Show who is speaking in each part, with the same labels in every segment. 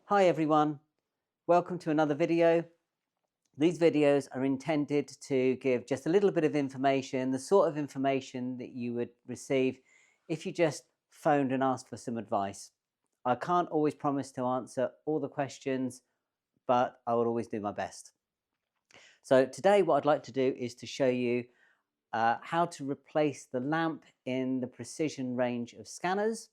Speaker 1: Hi everyone, welcome to another video. These videos are intended to give just a little bit of information, the sort of information that you would receive if you just phoned and asked for some advice. I can't always promise to answer all the questions, but I will always do my best. So today what I'd like to do is to show you how to replace the lamp in the precision range of scanners.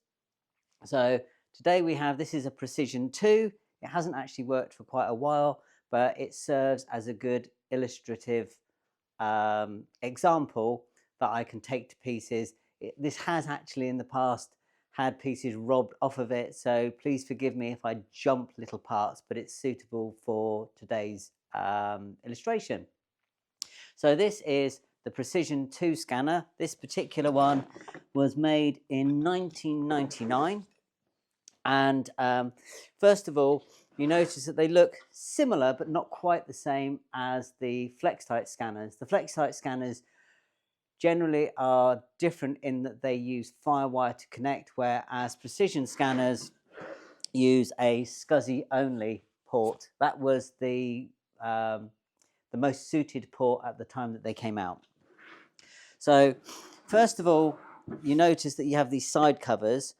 Speaker 1: So today this is a Precision 2. It hasn't actually worked for quite a while, but it serves as a good illustrative example that I can take to pieces. This has actually in the past had pieces robbed off of it, so please forgive me if I jump little parts, but it's suitable for today's illustration. So this is the Precision 2 scanner. This particular one was made in 1999. And first of all, you notice that they look similar but not quite the same as the Flextight scanners. The Flextight scanners generally are different in that they use firewire to connect, whereas precision scanners use a SCSI only port. That was the most suited port at the time that they came out. So first of all, you notice that you have these side covers.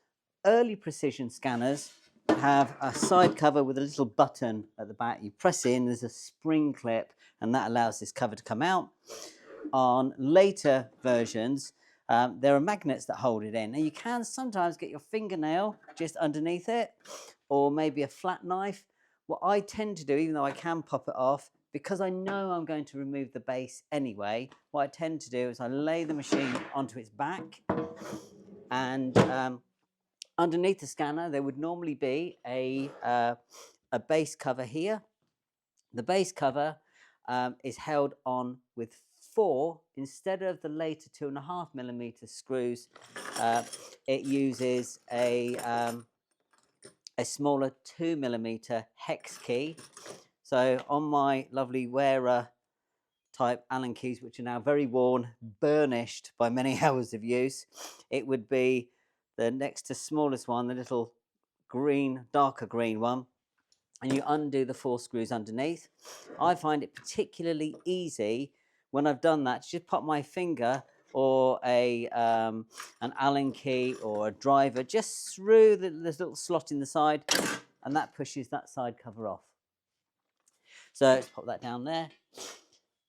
Speaker 1: Early precision scanners have a side cover with a little button at the back. You press in, there's a spring clip, and that allows this cover to come out. On later versions, there are magnets that hold it in. Now you can sometimes get your fingernail just underneath it, or maybe a flat knife. What I tend to do, even though I can pop it off, because I know I'm going to remove the base anyway, what I tend to do is I lay the machine onto its back, and underneath the scanner there would normally be a base cover here. The base cover is held on with 4 instead of the later 2.5mm screws. It uses a smaller 2mm hex key. So on my lovely wearer type Allen keys, which are now very worn, burnished by many hours of use, it would be the next to smallest one, the little green, darker green one, and you undo the 4 screws underneath. I find it particularly easy when I've done that to just pop my finger or an Allen key or a driver just through this little slot in the side, and that pushes that side cover off. So let's pop that down there.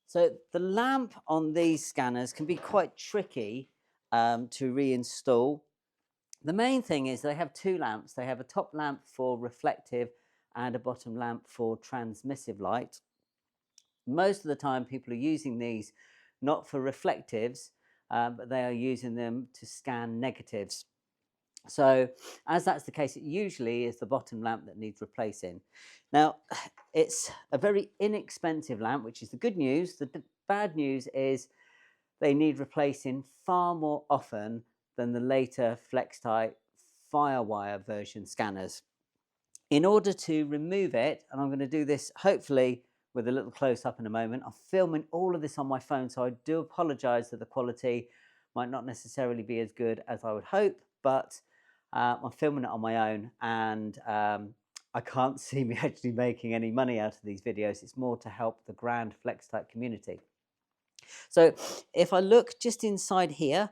Speaker 1: So the lamp on these scanners can be quite tricky to reinstall. The main thing is they have 2 lamps. They have a top lamp for reflective and a bottom lamp for transmissive light. Most of the time people are using these not for reflectives, but they are using them to scan negatives. So as that's the case, it usually is the bottom lamp that needs replacing. Now, it's a very inexpensive lamp, which is the good news. The bad news is they need replacing far more often than the later Flextight Firewire version scanners. In order to remove it, and I'm going to do this hopefully with a little close-up in a moment, I'm filming all of this on my phone, so I do apologise that the quality might not necessarily be as good as I would hope, but I'm filming it on my own, and I can't see me actually making any money out of these videos. It's more to help the grand Flextight community. So if I look just inside here,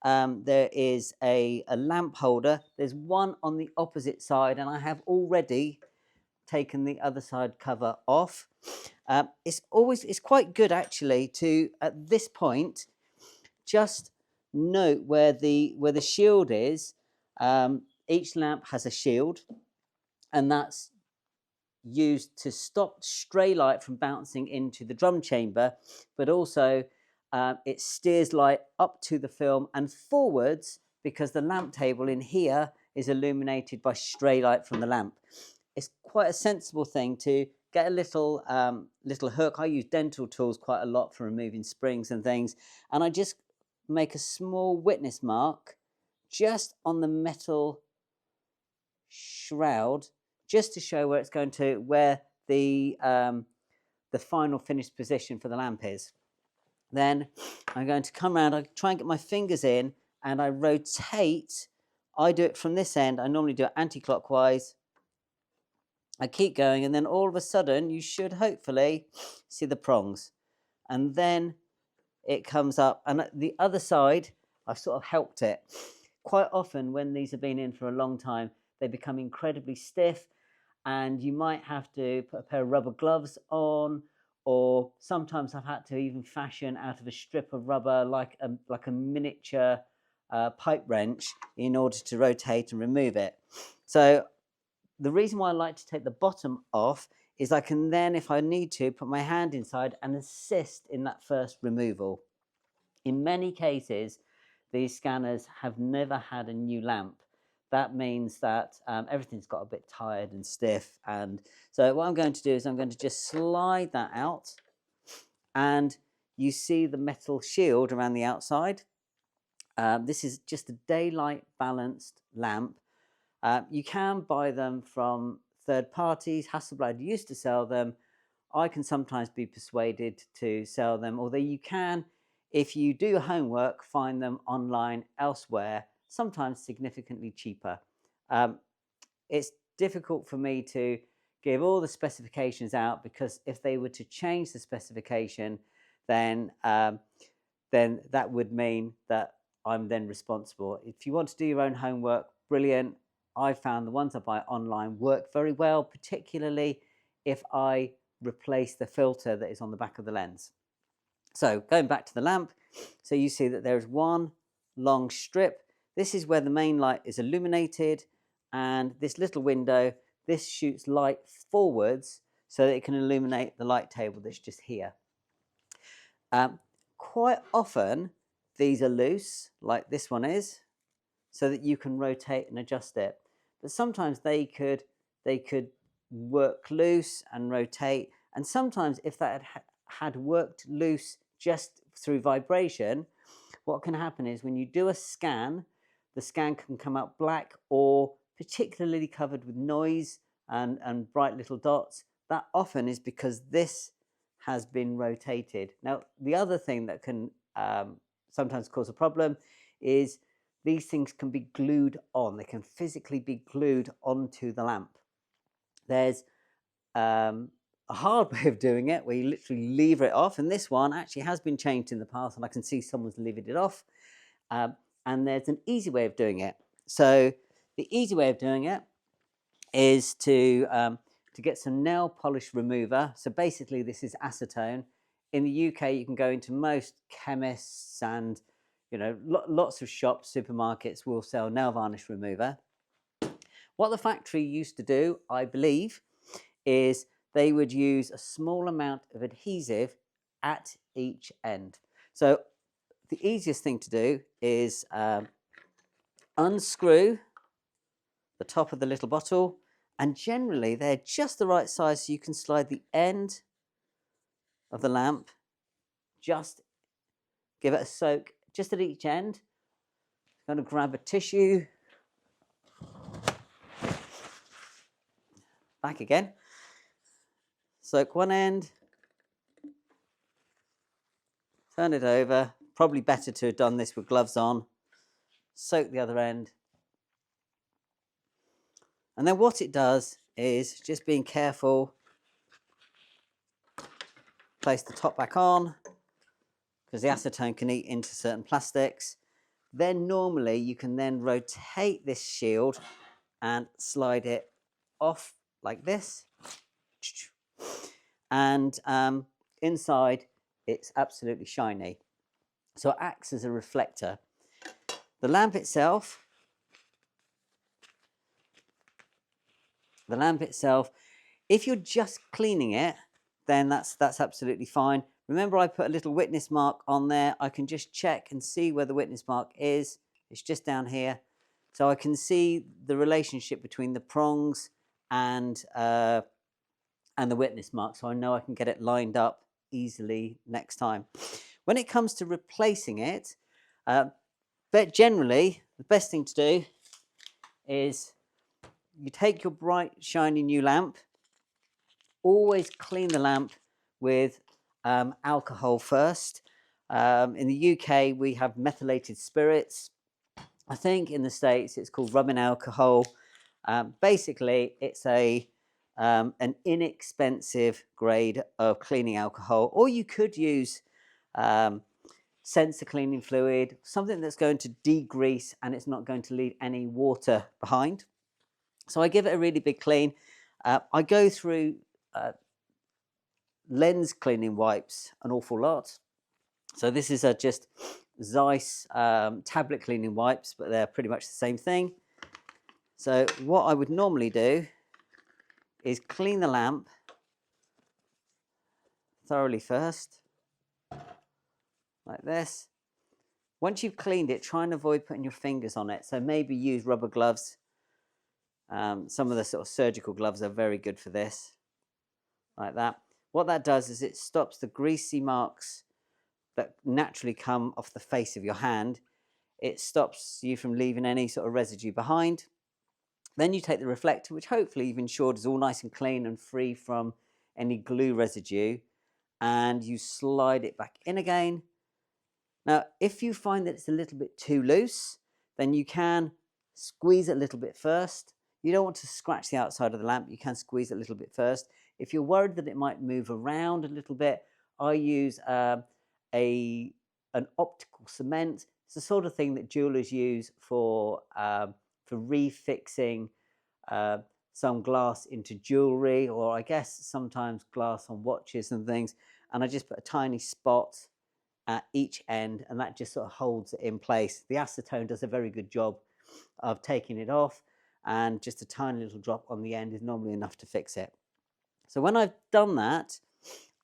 Speaker 1: there is a lamp holder. There's one on the opposite side, and I have already taken the other side cover off. It's quite good actually to, at this point, just note where the shield is. Each lamp has a shield, and that's used to stop stray light from bouncing into the drum chamber, but also it steers light up to the film and forwards because the lamp table in here is illuminated by stray light from the lamp. It's quite a sensible thing to get a little hook. I use dental tools quite a lot for removing springs and things, and I just make a small witness mark just on the metal shroud, just to show where it's going to, where the final finished position for the lamp is. Then I'm going to come around, I try and get my fingers in, and I rotate. I do it from this end. I normally do it anti-clockwise, I keep going, and then all of a sudden you should hopefully see the prongs, and then it comes up, and at the other side I've sort of helped it. Quite often when these have been in for a long time, they become incredibly stiff, and you might have to put a pair of rubber gloves on, or sometimes I've had to even fashion out of a strip of rubber like a miniature pipe wrench in order to rotate and remove it. So the reason why I like to take the bottom off is I can then, if I need to, put my hand inside and assist in that first removal. In many cases, these scanners have never had a new lamp. That means that everything's got a bit tired and stiff. And so what I'm going to do is I'm going to just slide that out, and you see the metal shield around the outside. This is just a daylight balanced lamp. You can buy them from third parties. Hasselblad used to sell them. I can sometimes be persuaded to sell them, although you can, if you do your homework, find them online elsewhere, sometimes significantly cheaper. It's difficult for me to give all the specifications out, because if they were to change the specification, then that would mean that I'm then responsible. If you want to do your own homework, brilliant. I found the ones I buy online work very well, particularly if I replace the filter that is on the back of the lens. So going back to the lamp, so you see that there's one long strip. This is where the main light is illuminated, and this little window, this shoots light forwards so that it can illuminate the light table that's just here. Quite often these are loose, like this one is, so that you can rotate and adjust it. But sometimes they could work loose and rotate, and sometimes if that had worked loose just through vibration, what can happen is when you do a scan, the scan can come out black or particularly covered with noise and bright little dots. That often is because this has been rotated. Now, the other thing that can sometimes cause a problem is these things can be glued on. They can physically be glued onto the lamp. There's a hard way of doing it where you literally lever it off, and this one actually has been changed in the past, and I can see someone's levered it off. And there's an easy way of doing it. So the easy way of doing it is to get some nail polish remover. So basically this is acetone. In the UK you can go into most chemists and lots of shops, supermarkets will sell nail varnish remover. What the factory used to do, I believe, is they would use a small amount of adhesive at each end. So the easiest thing to do is unscrew the top of the little bottle, and generally they're just the right size so you can slide the end of the lamp, just give it a soak just at each end. I'm going to grab a tissue, back again, soak one end, turn it over. Probably better to have done this with gloves on. Soak the other end. And then what it does is, just being careful, place the top back on, because the acetone can eat into certain plastics. Then normally you can then rotate this shield and slide it off like this. And inside it's absolutely shiny. So it acts as a reflector. The lamp itself, if you're just cleaning it, then that's absolutely fine. Remember, I put a little witness mark on there. I can just check and see where the witness mark is. It's just down here. So I can see the relationship between the prongs and the witness mark, so I know I can get it lined up easily next time. When it comes to replacing it, but generally, the best thing to do is you take your bright, shiny new lamp, always clean the lamp with alcohol first. In the UK, we have methylated spirits. I think in the States, it's called rubbing alcohol. Basically, it's a an inexpensive grade of cleaning alcohol, or you could use sensor cleaning fluid, something that's going to degrease and it's not going to leave any water behind. So I give it a really big clean. I go through lens cleaning wipes an awful lot. So this is just Zeiss tablet cleaning wipes, but they're pretty much the same thing. So what I would normally do is clean the lamp thoroughly first, like this. Once you've cleaned it, try and avoid putting your fingers on it. So maybe use rubber gloves. Some of the sort of surgical gloves are very good for this, like that. What that does is it stops the greasy marks that naturally come off the face of your hand. It stops you from leaving any sort of residue behind. Then you take the reflector, which hopefully you've ensured is all nice and clean and free from any glue residue, and you slide it back in again. Now, if you find that it's a little bit too loose, then you can squeeze it a little bit first. You don't want to scratch the outside of the lamp. You can squeeze it a little bit first. If you're worried that it might move around a little bit, I use an optical cement. It's the sort of thing that jewelers use for refixing some glass into jewelry, or I guess sometimes glass on watches and things. And I just put a tiny spot at each end, and that just sort of holds it in place. The acetone does a very good job of taking it off, and just a tiny little drop on the end is normally enough to fix it. So when I've done that,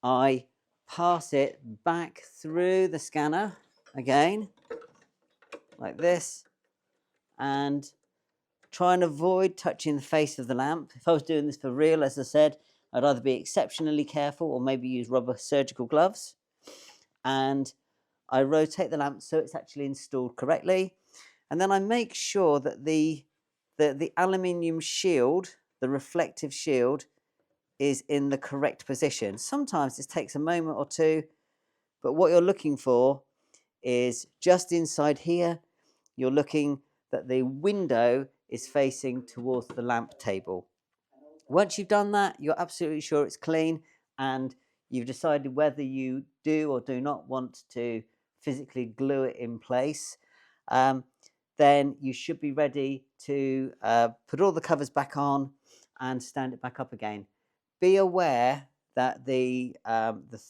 Speaker 1: I pass it back through the scanner again, like this, and try and avoid touching the face of the lamp. If I was doing this for real, as I said, I'd either be exceptionally careful or maybe use rubber surgical gloves. And I rotate the lamp so it's actually installed correctly. And then I make sure that the aluminium shield, the reflective shield, is in the correct position. Sometimes this takes a moment or two, but what you're looking for is just inside here. You're looking that the window is facing towards the lamp table. Once you've done that, you're absolutely sure it's clean, and you've decided whether you do or do not want to physically glue it in place, then you should be ready to put all the covers back on and stand it back up again. Be aware that the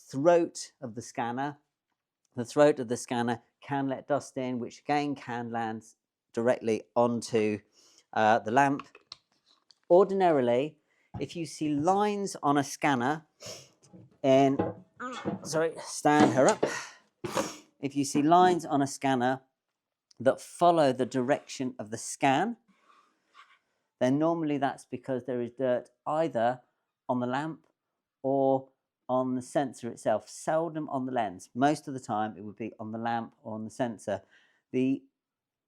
Speaker 1: throat of the scanner can let dust in, which again can land directly onto the lamp. Ordinarily, if you see lines on a scanner, stand her up. If you see lines on a scanner that follow the direction of the scan, then normally that's because there is dirt either on the lamp or on the sensor itself, seldom on the lens. Most of the time it would be on the lamp or on the sensor. The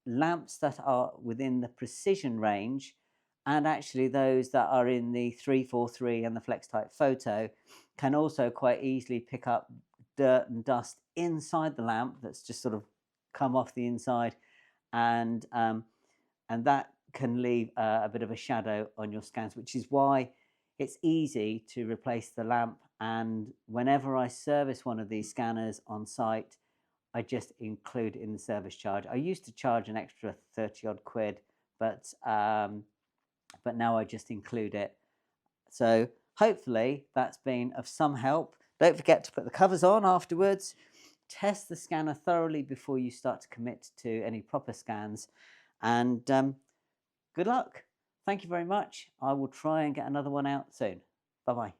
Speaker 1: lamps that are within the precision range, and actually those that are in the 343 and the Flextight Photo, can also quite easily pick up dirt and dust inside the lamp that's just sort of come off the inside, and that can leave a bit of a shadow on your scans, which is why it's easy to replace the lamp. And whenever I service one of these scanners on site, I just include it in the service charge. I used to charge an extra 30 odd quid, but now I just include it. So hopefully that's been of some help. Don't forget to put the covers on afterwards. Test the scanner thoroughly before you start to commit to any proper scans. And good luck. Thank you very much. I will try and get another one out soon. Bye-bye.